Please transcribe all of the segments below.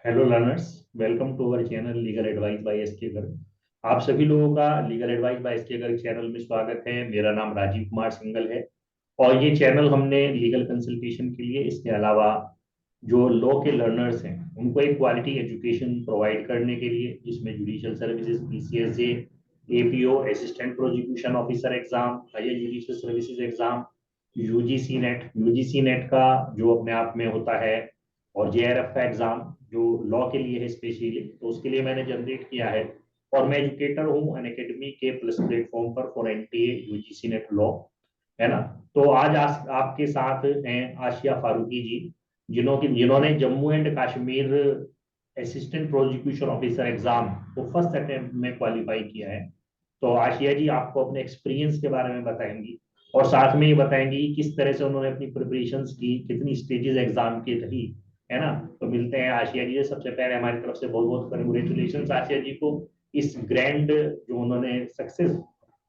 Hello learners, welcome to our channel legal advice by SK Garg. आप सभी लोगों का legal advice by SK Garg channel में स्वागत है। मेरा नाम राजीव कुमार सिंगल है और ये चैनल हमने लीगल कंसल्टेशन के लिए, इसके अलावा जो लॉ के लर्नर्स हैं उनको एक क्वालिटी एजुकेशन प्रोवाइड करने के लिए, जिसमें judicial services, PCSJ, APO, assistant prosecution officer exam, higher judicial services exam, UGC NET का जो अपने आप में होता है, और जेआरएफ का एग्जाम जो लॉ के लिए है स्पेशली, तो उसके लिए मैंने जनरेट किया है। और मैं एजुकेटर हूँ अन अकेडमी के प्लस प्लेटफॉर्म पर for NTA UGC net law, है ना। तो आज आपके साथ हैं आशिया फारूकी जी, जिन्होंने Jammu and Kashmir assistant prosecution officer exam को फर्स्ट अटेम्प्ट में क्वालिफाई किया है। तो आशिया जी आपको अपने एक्सपीरियंस के बारे में बताएंगी और साथ में ये बताएंगी कि किस तरह से उन्होंने अपनी प्रिपरेशंस की, कितनी स्टेजेस एग्जाम की रही, है ना। तो मिलते हैं आशिया जी से। सबसे पहले हमारी तरफ से बहुत बहुत कंग्रेचुलेशन आशिया जी को इस ग्रैंड जो उन्होंने सक्सेस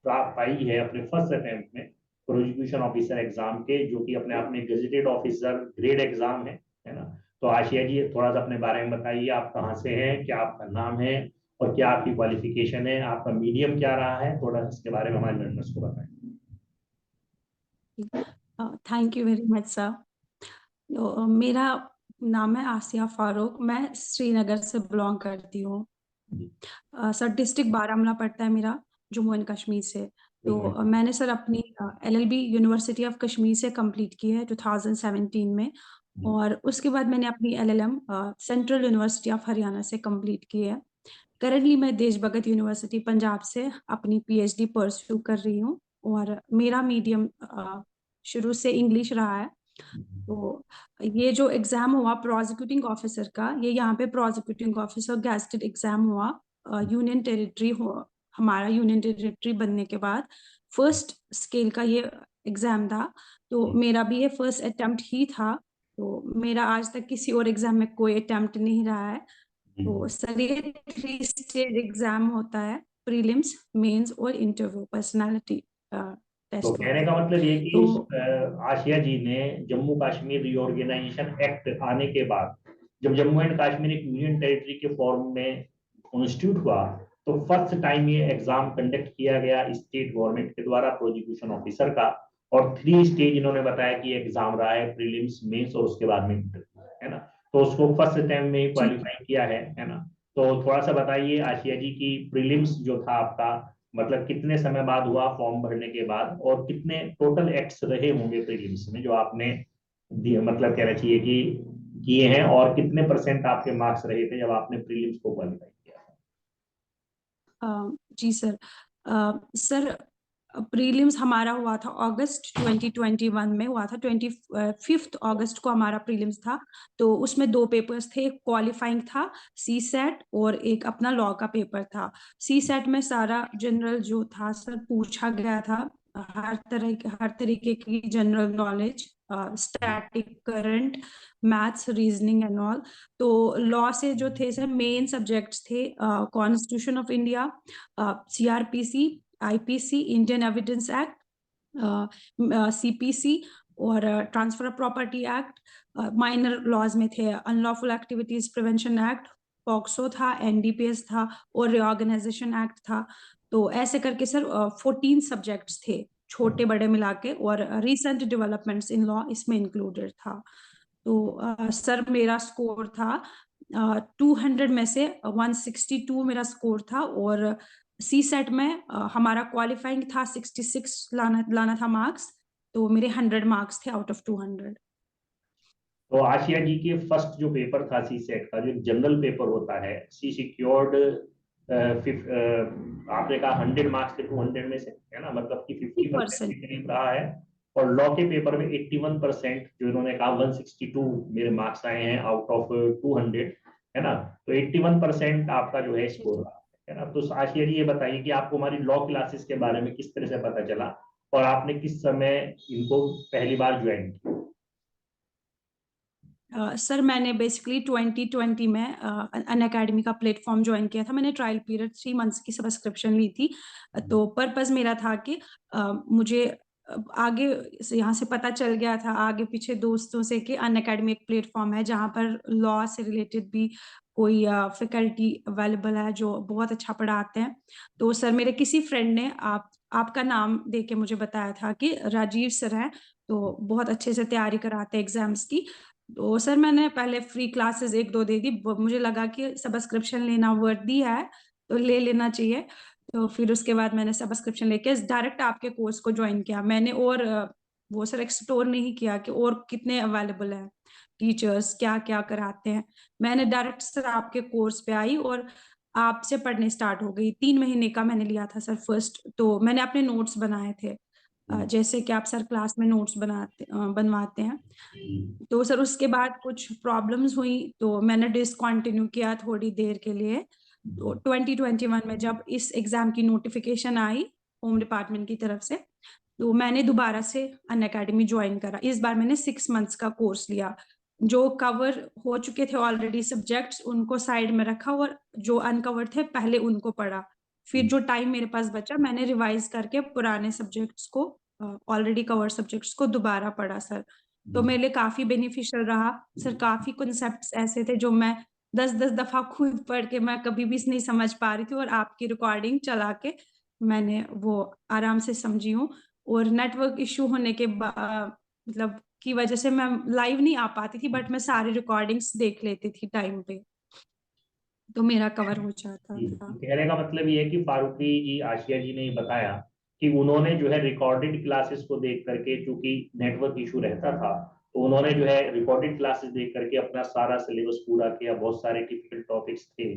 पाई है अपने फर्स्ट अटेम्प्ट में प्रोसिक्यूशन ऑफिसर एग्जाम के, जो कि अपने आप में गेजेटेड ऑफिसर ग्रेड एग्जाम है ना। तो आशिया जी थोड़ा सा अपने बारे में बताइए, आप कहाँ से हैं, क्या आपका नाम है और क्या आपकी क्वालिफिकेशन है, आपका मीडियम क्या रहा है, थोड़ा इसके बारे में हमारे लर्नर्स को बताएं। Thank you very much sir. तो मेरा नाम है आसिया फारूक, मैं श्रीनगर से बिलोंग करती हूँ। सर डिस्ट्रिक्ट बारामूला पड़ता है मेरा, जम्मू एंड कश्मीर से। तो मैंने सर अपनी एलएलबी यूनिवर्सिटी ऑफ कश्मीर से कंप्लीट की है 2017 में। और उसके बाद मैंने अपनी LLM central university of Haryana से कंप्लीट की है। करंटली मैं देश भगत यूनिवर्सिटी पंजाब से अपनी पीएचडी परस्यू कर रही हूँ। और मेरा मीडियम शुरू से इंग्लिश रहा है। तो ये जो एग्जाम हुआ प्रोसिक्यूटिंग ऑफिसर का, ये यहाँ पे प्रोसिक्यूटिंग ऑफिसर गेस्टेड एग्जाम हुआ। यूनियन टेरिटरी हो, हमारा यूनियन टेरिटरी बनने के बाद फर्स्ट स्केल का ये एग्जाम था। तो मेरा भी ये फर्स्ट अटेम्प्ट ही था। तो मेरा आज तक किसी और एग्जाम में कोई अटेम्प्ट नहीं रहा है। तो सर ये 3 स्टेज एग्जाम होता है, प्रीलिम्स, मेंस और इंटरव्यू पर्सनालिटी तो टेस्ट कहने होता का है। मतलब ये कि तो आशिया जी ने जम्मू कश्मीर रीऑर्गेनाइजेशन एक्ट आने के बाद, जब जम्मू एंड कश्मीर एक यूनियन टेरिटरी के फॉर्म में कॉन्स्टिट्यूट हुआ, तो फर्स्ट टाइम ये एग्जाम कंडक्ट किया गया स्टेट गवर्नमेंट के द्वारा प्रोसिक्यूशन ऑफिसर का। और 3 स्टेज इन्होंने बताया कि एग्जाम रहा है, प्रीलिम्स, मेंस और उसके बाद में इंटरव्यू, है ना। तो उसको फर्स्ट टाइम में जी क्वालिफाई किया है ना। तो थोड़ा सा बताइए आशिया जी की प्रीलिम्स जो था आपका, मतलब कितने समय बाद हुआ फॉर्म भरने के बाद, और कितने टोटल एक्ट्स रहे होंगे प्रीलिम्स में जो आपने मतलब कहना चाहिए कि किए हैं, और कितने परसेंट आपके मार्क्स रहे थे जब आपने प्रीलिम्स को क्वालिफाई किया। जी सर। सर प्रीलिम्स हमारा हुआ था अगस्त 2021 में हुआ था। 25 अगस्त को हमारा प्रीलिम्स था। तो उसमें 2 पेपर्स थे, एक क्वालिफाइंग था सी सेट और एक अपना लॉ का पेपर था। सी सेट में सारा जनरल जो था सर पूछा गया था, हर तरीके की general knowledge, static, current, maths, reasoning and all. तो लॉ से जो थे सर मेन सब्जेक्ट्स थे constitution of India, CrPC, IPC, Indian evidence act, CPC और transfer of property act. Minor laws में थे unlawful activities prevention act, POCSO था, NDPS था और रिऑर्गेनाइजेशन एक्ट था। तो ऐसे करके सर 14 सब्जेक्ट्स थे, छोटे बड़े मिला के, और रिसेंट डेवलपमेंट्स इन लॉ इसमें इंक्लूडेड था। तो सर मेरा स्कोर था 200 में से 162 मेरा स्कोर था। और सी सेट में हमारा क्वालिफाइंग था 66 लाना था मार्क्स। तो मेरे 100 मार्क्स थे आउट ऑफ 200। तो आशिया जी के फर्स्ट जो पेपर था सी सेट का, जो जनरल पेपर होता है, सी सिक्योर्ड आपने कहा 100 मार्क्स थे 200 में से, है ना, मतलब कि 50% के 50%। करीब रहा है। और लॉ के पेपर में 81%, जो इन्होंने कहा 162 मेरे मार्क्स आए हैं आउट ऑफ 200, है ना। तो 81% आपका जो है स्कोर रहा है ना। तो आशिया जी ये बताइए कि आपको हमारी लॉ क्लासेस के बारे में किस तरह से पता चला और आपने किस समय इनको पहली बार ज्वाइन किया। सर मैंने बेसिकली 2020 में अन अकेडमी का प्लेटफॉर्म ज्वाइन किया था। मैंने ट्रायल पीरियड 3 मंथ्स की सब्सक्रिप्शन ली थी। तो पर्पस मेरा था कि मुझे आगे यहाँ से पता चल गया था आगे पीछे दोस्तों से कि अनअकैडमी एक प्लेटफॉर्म है जहाँ पर लॉ से रिलेटेड भी कोई फैकल्टी अवेलेबल है जो बहुत अच्छा पढ़ाते हैं। तो सर मेरे किसी फ्रेंड ने आपका नाम दे के मुझे बताया था कि राजीव सर हैं, तो बहुत अच्छे से तैयारी कराते हैं एग्जाम्स की। तो सर मैंने पहले फ्री क्लासेस 1-2 दे दी, मुझे लगा कि सब्सक्रिप्शन लेना वर्दी है तो ले लेना चाहिए। तो फिर उसके बाद मैंने सब्सक्रिप्शन लेके डायरेक्ट आपके कोर्स को ज्वाइन किया मैंने। और वो सर एक्सप्लोर नहीं किया कि और कितने अवेलेबल है टीचर्स, क्या क्या कराते हैं। मैंने डायरेक्ट सर आपके कोर्स पे आई और आपसे पढ़ने स्टार्ट हो गई। 3 महीने का मैंने लिया था सर फर्स्ट। तो मैंने अपने नोट्स बनाए थे, जैसे कि आप सर क्लास में नोट्स बनवाते हैं। तो सर उसके बाद कुछ प्रॉब्लम्स हुई तो मैंने डिसकंटिन्यू किया थोड़ी देर के लिए। तो 2021 में जब इस एग्जाम की नोटिफिकेशन आई होम डिपार्टमेंट की तरफ से, तो मैंने दोबारा से अनअकैडमी ज्वाइन करा। इस बार मैंने 6 मंथ्स का कोर्स लिया। जो कवर हो चुके थे ऑलरेडी सब्जेक्ट्स उनको साइड में रखा और जो अनकवर थे पहले उनको पढ़ा। फिर जो टाइम मेरे पास बचा मैंने रिवाइज करके पुराने सब्जेक्ट्स को, ऑलरेडी कवर सब्जेक्ट्स को दोबारा पढ़ा सर। तो मेरे लिए काफी बेनिफिशियल रहा सर। काफी कॉन्सेप्ट्स ऐसे थे जो मैं 10-10 दफा खुद पढ़ के मैं कभी भी नहीं समझ पा रही थी और आपकी रिकॉर्डिंग चला के मैंने वो आराम से समझी हूँ। और नेटवर्क इशू होने के मतलब की वजह से मैं लाइव नहीं आ पाती थी, बट मैं सारी रिकॉर्डिंग्स देख लेती थी टाइम पे, तो मेरा कवर हो जाता था। कहने का मतलब ये है कि फारूकी जी, आशिया जी ने ये बताया कि उन्होंने जो है रिकॉर्डेड क्लासेस को देख करके, चूंकि नेटवर्क इशू रहता था, तो उन्होंने जो है रिकॉर्डेड क्लासेस देख करके अपना सारा सिलेबस पूरा किया। बहुत सारे टिपिकल टॉपिक्स थे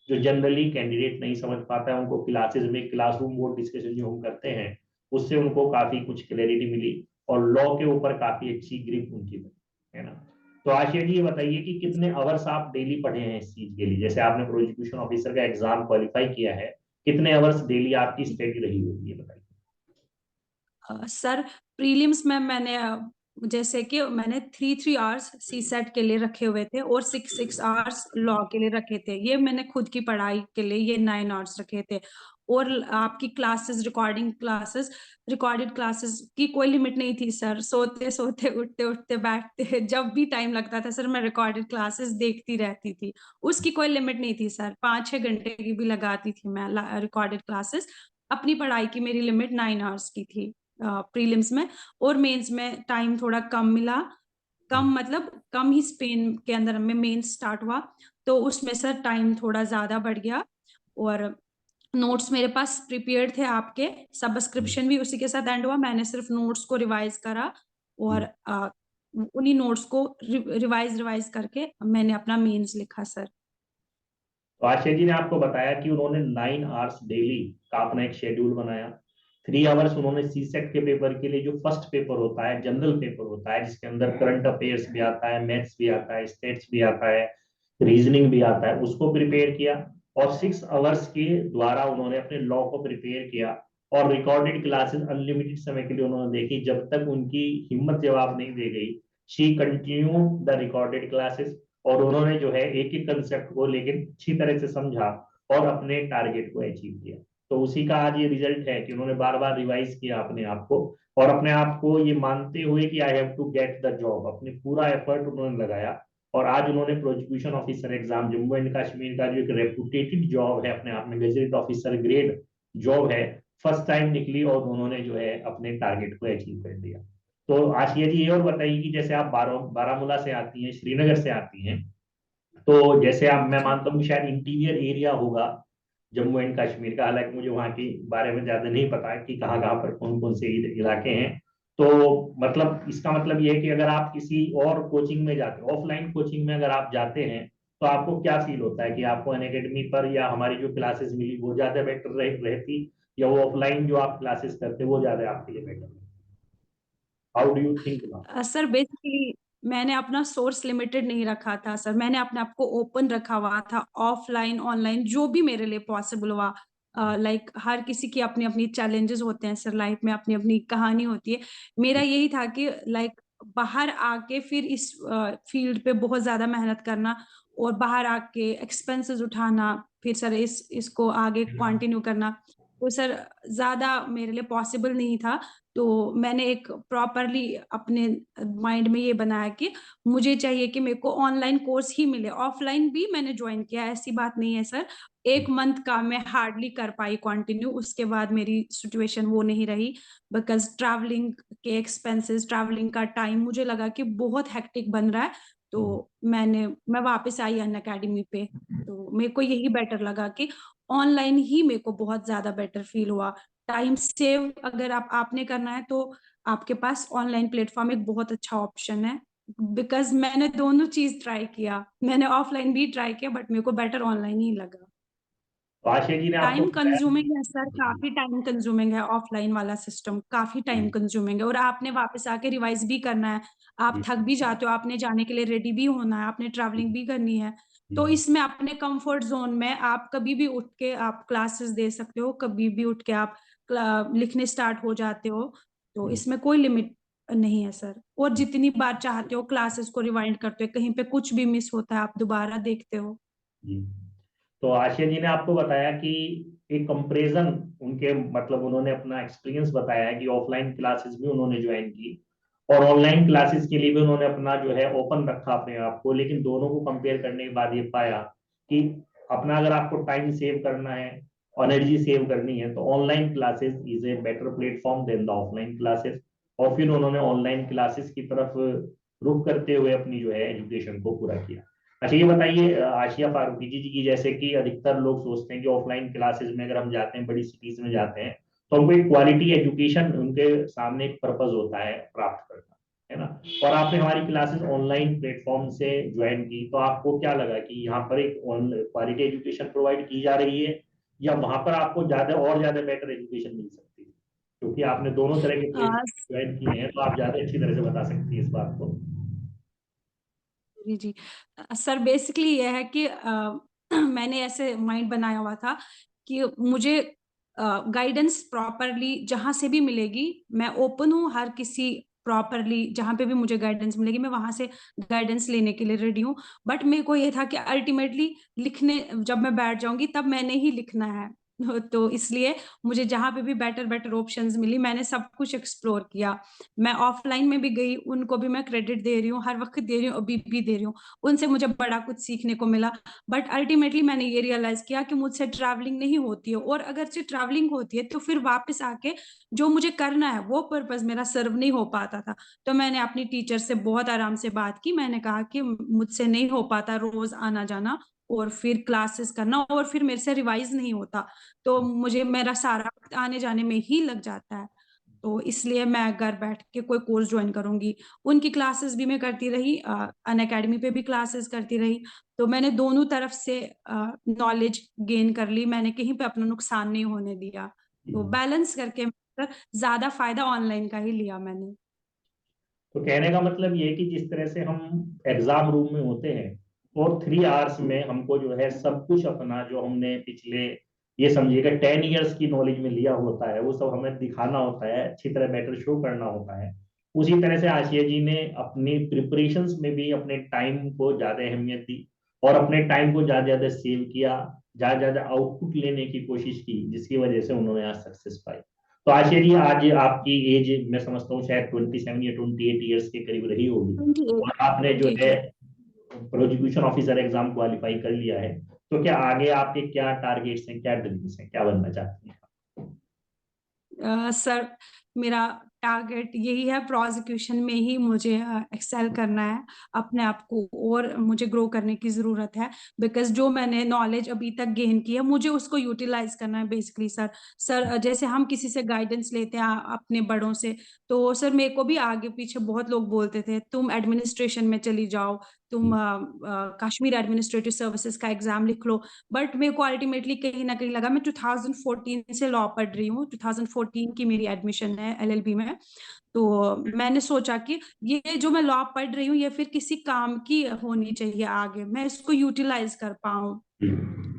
जो जनरली कैंडिडेट नहीं समझ पाता है, उनको क्लासेस में क्लासरूम बोर्ड डिस्कशन जो हम करते हैं उससे उनको काफी कुछ क्लैरिटी मिली और लॉ के ऊपर काफी अच्छी ग्रिप उनकी बनी, है ना। तो आशिया जी ये बताइए कि कितने आवर्स आप डेली पढ़े हैं इस चीज के लिए, जैसे आपने प्रोसिक्यूशन ऑफिसर का एग्जाम क्वालिफाई किया है, कितने आवर्स डेली आपकी स्टडी रही होगी, ये बताइए। सर प्रीलिम्स में मैंने जैसे कि मैंने 3-3 आवर्स सी सेट के लिए रखे हुए थे और 6-6 आवर्स लॉ के लिए रखे थे। ये मैंने खुद की पढ़ाई के लिए ये 9 आवर्स रखे थे। और आपकी क्लासेस, रिकॉर्डेड क्लासेस की कोई लिमिट नहीं थी सर। सोते सोते उठते उठते बैठते जब भी टाइम लगता था सर मैं रिकॉर्डेड क्लासेस देखती रहती थी। उसकी कोई लिमिट नहीं थी सर, 5-6 घंटे की भी लगाती थी मैं रिकॉर्डेड क्लासेस। अपनी पढ़ाई की मेरी लिमिट 9 आवर्स की थी प्रीलिम्स में। और मेंस में टाइम थोड़ा कम मिला, कम मतलब कम ही स्पेन के अंदर में मेंस स्टार्ट हुआ, तो उसमें सर टाइम थोड़ा ज्यादा बढ़ गया। और नोट्स मेरे पास प्रिपेयर्ड थे आपके, सब्सक्रिप्शन भी उसी के साथ एंड हुआ। मैंने सिर्फ नोट्स को रिवाइज करा और उन्हीं नोट्स को रिवाइज करके मैंने अपना मेंस लिखा सर। तो आशिया जी ने आपको बताया कि उन्होंने 9 आवर्स डेली का अपना एक शेड्यूल बनाया। 3 आवर्स उन्होंने सी सेट के पेपर के लिए, जो फर्स्ट पेपर होता है, जनरल पेपर होता है जिसके अंदर करंट अफेयर्स भी आता है, मैथ्स भी आता है, स्टेट्स भी आता है, रीजनिंग भी आता है, उसको प्रिपेयर किया। और 6 आवर्स के द्वारा उन्होंने अपने लॉ को प्रिपेयर किया। और रिकॉर्डेड क्लासेस अनलिमिटेड समय के लिए उन्होंने देखी, जब तक उनकी हिम्मत जवाब नहीं दे गई। She continue the recorded classes. और उन्होंने जो है एक एक कंसेप्ट को लेकिन अच्छी तरह से समझा और अपने टारगेट को अचीव किया। तो उसी का आज ये रिजल्ट है कि उन्होंने बार बार रिवाइज किया अपने आप को, और अपने आप को ये मानते हुए कि I have to get the job, अपने पूरा एफर्ट उन्होंने लगाया। और आज उन्होंने prosecution officer exam, Jammu and Kashmir का जो एक रेपुटेटेड जॉब है, अपने आप में गजेटेड ऑफिसर ग्रेड जॉब है, फर्स्ट टाइम निकली और उन्होंने जो है अपने टारगेट को अचीव कर दिया। तो आशिया जी ये और बताइए कि जैसे आप बारामूला से आती हैं, श्रीनगर से आती हैं, तो जैसे आप, मैं मानता हूँ शायद इंटीरियर एरिया होगा जम्मू एंड कश्मीर का, हालांकि मुझे वहाँ के बारे में ज्यादा नहीं पता कि कहाँ कहाँ पर कौन कौन से इलाके हैं। तो मतलब इसका मतलब ये है कि अगर आप किसी और कोचिंग में जाते, ऑफलाइन कोचिंग में अगर आप जाते हैं, तो आपको क्या फील होता है कि आपको अनअकैडमी पर या हमारी जो क्लासेस मिली वो ज्यादा बेटर रहती, या वो ऑफलाइन जो आप क्लासेस करते वो ज्यादा आपके लिए better? How do you think now? Sir basically मैंने अपना सोर्स लिमिटेड नहीं रखा था सर, मैंने अपने आप को ओपन रखा हुआ था, ऑफलाइन ऑनलाइन जो भी मेरे लिए पॉसिबल हुआ। लाइक हर किसी की अपनी अपनी चैलेंजेस होते हैं सर, लाइफ में अपनी अपनी कहानी होती है। मेरा यही था कि लाइक बाहर आके फिर इस फील्ड पे बहुत ज्यादा मेहनत करना और बाहर आके एक्सपेंसेस उठाना, फिर सर इसको आगे कंटिन्यू करना, तो सर ज्यादा मेरे लिए पॉसिबल नहीं था। तो मैंने एक प्रॉपरली अपने माइंड में ये बनाया कि मुझे चाहिए कि मेरे को ऑनलाइन कोर्स ही मिले। ऑफलाइन भी मैंने ज्वाइन किया, ऐसी बात नहीं है सर। 1 मंथ का मैं हार्डली कर पाई कंटिन्यू, उसके बाद मेरी सिचुएशन वो नहीं रही, बिकॉज़ ट्रैवलिंग के एक्सपेंसेस, ट्रैवलिंग का टाइम मुझे लगा कि बहुत हेक्टिक बन रहा है, तो मैं वापस आई अनअकैडमी पे। तो मेरे को यही बेटर लगा कि ऑनलाइन ही मेरे को बहुत ज़्यादा बेटर फ़ील हुआ। टाइम सेव अगर आपने करना है तो आपके पास ऑनलाइन प्लेटफ़ॉर्म एक बहुत अच्छा ऑप्शन है। बिकॉज़ मैंने दोनों चीज़ ट्राई किया। मैंने ऑफलाइन भी ट्राई किया, बट मेरे को बेटर ऑनलाइन ही लगा। तो आशिया जी ने आपको टाइम बताया। कंज्यूमिंग है सर, काफ़ी टाइम कंज्यूमिंग है ऑफलाइन वाला सिस्टम, काफ़ी टाइम जी कंज्यूमिंग है, और आपने वापस आके रिवाइज़ भी करना है। आप जी थक भी जाते हो, आपने जाने के लिए रेडी भी होना है, आपने ट्रैवलिंग भी करनी है। तो जी इसमें अपने कंफर्ट ज़ोन में आप कभी भी उठ के आप क्लासेस दे सकते हो, कभी भी उठ के आप लिखने स्टार्ट हो जाते हो। तो जी इसमें कोई लिमिट नहीं है सर, और जितनी बार चाहते हो क्लासेस को रिवाइंड करते हो, कहीं पे कुछ भी मिस होता है आप दोबारा देखते हो। जी। तो आशिया जी ने आपको बताया कि एक कंपैरिजन, उनके मतलब उन्होंने अपना एक्सपीरियंस बताया है कि ऑफलाइन क्लासेस भी उन्होंने ज्वाइन की और ऑनलाइन क्लासेस के लिए भी उन्होंने अपना जो है ओपन रखा अपने आप को, लेकिन दोनों को कंपेयर करने के बाद ये पाया कि अपना अगर आपको टाइम सेव करना है, एनर्जी सेव करनी है, तो online classes is a better platform than the offline classes. और फिर उन्होंने ऑनलाइन क्लासेस की तरफ रुख करते हुए अपनी जो है एजुकेशन को पूरा किया। अच्छा ये बताइए आशिया फारूकी जी की, जैसे कि अधिकतर लोग सोचते हैं कि ऑफलाइन क्लासेस में अगर हम जाते हैं, बड़ी सिटीज में जाते हैं, तो हमको एक क्वालिटी एजुकेशन उनके सामने एक पर्पज होता है प्राप्त करना, है ना। और आपने हमारी क्लासेस ऑनलाइन प्लेटफॉर्म से ज्वाइन की, तो आपको क्या लगा कि यहाँ पर एक क्वालिटी एजुकेशन प्रोवाइड की जा रही है, या वहां पर आपको ज्यादा और ज्यादा बेटर एजुकेशन मिल सकती है? क्योंकि आपने दोनों तरह के अ, प्लेटफॉर्म ज्वाइन किए हैं, तो आप ज्यादा अच्छी तरह से बता सकती हैं इस बात को। जी, जी। सर बेसिकली ये है कि मैंने ऐसे माइंड बनाया हुआ था कि मुझे गाइडेंस प्रॉपरली जहाँ से भी मिलेगी, मैं ओपन हूँ हर किसी प्रॉपरली जहाँ पे भी मुझे गाइडेंस मिलेगी, मैं वहाँ से गाइडेंस लेने के लिए रेडी हूँ। बट मेरे को ये था कि अल्टीमेटली लिखने जब मैं बैठ जाऊँगी तब मैंने ही लिखना है। तो इसलिए मुझे जहाँ पे भी बेटर ऑप्शंस मिली, मैंने सब कुछ एक्सप्लोर किया। मैं ऑफलाइन में भी गई, उनको भी मैं क्रेडिट दे रही हूँ, हर वक़्त दे रही हूँ, अभी भी दे रही हूँ। उनसे मुझे बड़ा कुछ सीखने को मिला, बट अल्टीमेटली मैंने ये रियलाइज़ किया कि मुझसे ट्रैवलिंग नहीं होती है, और अगर से ट्रैवलिंग होती है, तो फिर वापस आके जो मुझे करना है, वो पर्पज़ मेरा सर्व नहीं हो पाता था। तो मैंने अपनी टीचर से बहुत आराम से बात की, मैंने कहा कि मुझसे नहीं हो पाता रोज़ आना-जाना और फिर क्लासेस करना, और फिर मेरे से रिवाइज़ नहीं होता। तो मुझे मेरा सारा वक़्त आने-जाने में ही लग जाता है। तो इसलिए मैं घर बैठ के कोई कोर्स जॉइन करूँगी। उनकी क्लासेस भी मैं करती रही, अनअकैडमी पे भी क्लासेस करती रही। तो मैंने दोनों तरफ से नॉलेज गेन कर ली, मैंने कहीं पे अपना नुकसान नहीं होने दिया। तो बैलेंस करके ज़्यादा फ़ायदा ऑनलाइन का ही लिया मैंने। तो कहने का मतलब ये है कि जिस तरह से हम एग्जाम रूम में होते हैं और 3 आवर्स में हमको जो है सब कुछ अपना जो हमने पिछले, ये समझिएगा 10 इयर्स की नॉलेज में लिया होता है, वो सब हमें दिखाना होता है, अच्छी तरह बेटर शो करना होता है। उसी तरह से आशिया जी ने अपनी प्रिपरेशंस में भी अपने टाइम को ज्यादा अहमियत दी और अपने टाइम को ज्यादा ज्यादा सेव किया, ज्यादा ज्यादा आउटपुट लेने की कोशिश की, जिसकी वजह से उन्होंने आज सक्सेस पाई। तो आशिया जी आज आपकी एज मैं समझता हूँ शायद 27 या 28 ईयर्स के करीब रही होगी, 28। और आपने जो जी, है जी। प्रोसिक्यूशन ऑफिसर एग्जाम क्वालिफाई कर लिया है। तो क्या आगे आपके क्या टारगेट्स हैं, क्या ड्रीम्स हैं, क्या बनना चाहती हैं? सर मेरा टारगेट यही है, प्रोसिक्यूशन में ही मुझे एक्सेल करना है, अपने आप को और मुझे ग्रो करने की ज़रूरत है, बिकॉज़ जो मैंने नॉलेज अभी तक गेन की है, मुझे उसको यूटिलाइज़ करना है बेसिकली सर। सर जैसे हम किसी से गाइडेंस लेते हैं अपने बड़ों से, तो सर मेरे को भी आगे-पीछे बहुत लोग बोलते थे, "तुम एडमिनिस्ट्रेशन में चली जाओ, तुम कश्मीर एडमिनिस्ट्रेटिव सर्विसेज़ का एग्ज़ाम लिख लो।" बट मेरे को अल्टीमेटली कहीं न कहीं लगा, मैं 2014 से लॉ पढ़ रही हूँ, 2014 की मेरी एडमिशन है एलएलबी में। तो मैंने सोचा कि ये जो मैं लॉ पढ़ रही हूँ, ये फिर किसी काम की होनी चाहिए आगे, मैं इसको यूटिलाइज़ कर पाऊँ।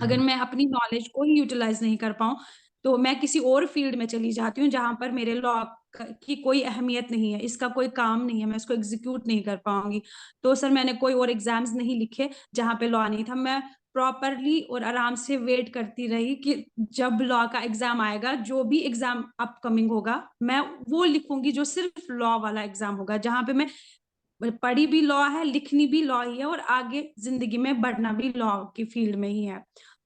अगर मैं अपनी नॉलेज को ही यूटिलाइज़ नहीं कर पाऊँ, तो मैं किसी और फ़ील्ड में चली जाती हूँ, जहाँ पर मेरे लॉ की कोई अहमियत नहीं है, इसका कोई काम नहीं है, मैं इसको एग्जीक्यूट नहीं कर पाऊंगी। तो सर मैंने कोई और एग्जाम्स नहीं लिखे जहाँ पे लॉ नहीं था। मैं प्रॉपरली और आराम से वेट करती रही कि जब लॉ का एग्जाम आएगा, जो भी एग्जाम अपकमिंग होगा, मैं वो लिखूंगी जो सिर्फ लॉ वाला एग्जाम होगा, जहाँ पे मैं पढ़ी भी लॉ है, लिखनी भी लॉ ही है, और आगे जिंदगी में बढ़ना भी लॉ की फील्ड में ही है।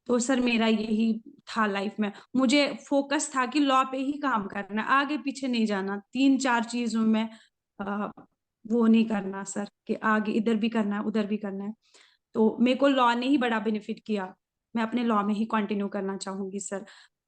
तो सर मेरा यही था लाइफ में, मुझे फोकस था कि लॉ पे ही काम करना, आगे पीछे नहीं जाना, 3-4 चीजों में वो नहीं करना सर, कि आगे इधर भी करना है उधर भी करना है। तो मेरे को लॉ ने ही बड़ा बेनिफिट किया, मैं अपने लॉ में ही कंटिन्यू करना चाहूंगी सर।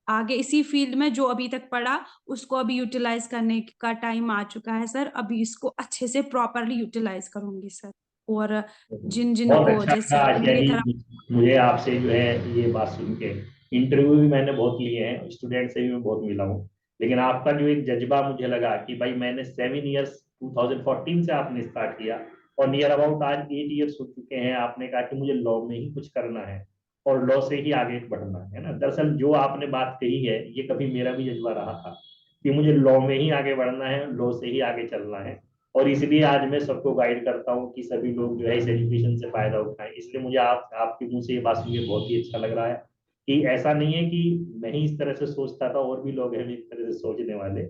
आगे इसी फील्ड में जो अभी तक पढ़ा उसको अभी यूटिलाइज करने का टाइम आ चुका है सर, अभी इसको अच्छे से प्रॉपरली यूटिलाइज करूंगी सर। और जिन जिन बहुत को अच्छा लगा जैसे आशिया मेरी तरह, जी, मुझे आपसे जो है ये बात सुन के। इंटरव्यू भी मैंने बहुत लिए हैं, स्टूडेंट से भी मैं बहुत मिला हूँ, लेकिन आपका जो एक जज्बा मुझे लगा कि भाई मैंने 7 इयर्स 2014 से आपने स्टार्ट किया और नियर अबाउट आज 8 इयर्स हो चुके हैं, आपने कहा कि मुझे लॉ में ही कुछ करना है और लॉ से ही आगे बढ़ना है ना। दरअसल जो आपने बात कही है ये कभी मेरा भी जज्बा रहा था कि मुझे लॉ में ही आगे बढ़ना है, लॉ से ही आगे चलना है। और इसलिए आज मैं सबको गाइड करता हूँ कि सभी लोग जो है इस एजुकेशन से फायदा उठाएं। इसलिए मुझे आपके मुंह से ये बात सुन के बहुत ही अच्छा लग रहा है कि ऐसा नहीं है कि मैं ही इस तरह से सोचता था, और भी लोग हैं इस तरह से सोचने वाले।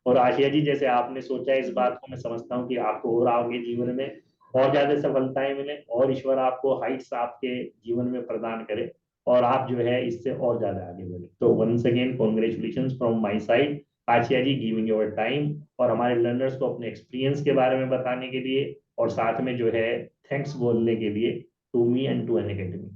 और आशिया जी जैसे आपने सोचा इस बात को, मैं समझता हूँ कि आपको और आगे जीवन में और ज्यादा सफलताएं मिले और ईश्वर आपको हाइट्स आपके जीवन में प्रदान करे और आप जो है इससे और ज्यादा आगे बढ़े। तो once again congratulation from my side Aashiya ji, giving your time और हमारे लर्नर्स को अपने एक्सपीरियंस के बारे में बताने के लिए, और साथ में जो है थैंक्स बोलने के लिए to me and to Unacademy.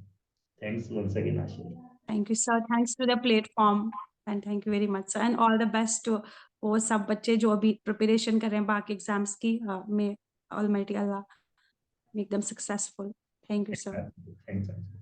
Thanks once again Aashiya. Thank you sir, thanks to the platform and thank you very much sir, and all the best to वो सब बच्चे जो अभी प्रिपरेशन कर रहे हैं बाकी एग्जाम्स की। May almighty Allah make them successful. Thank you sir. Thanks.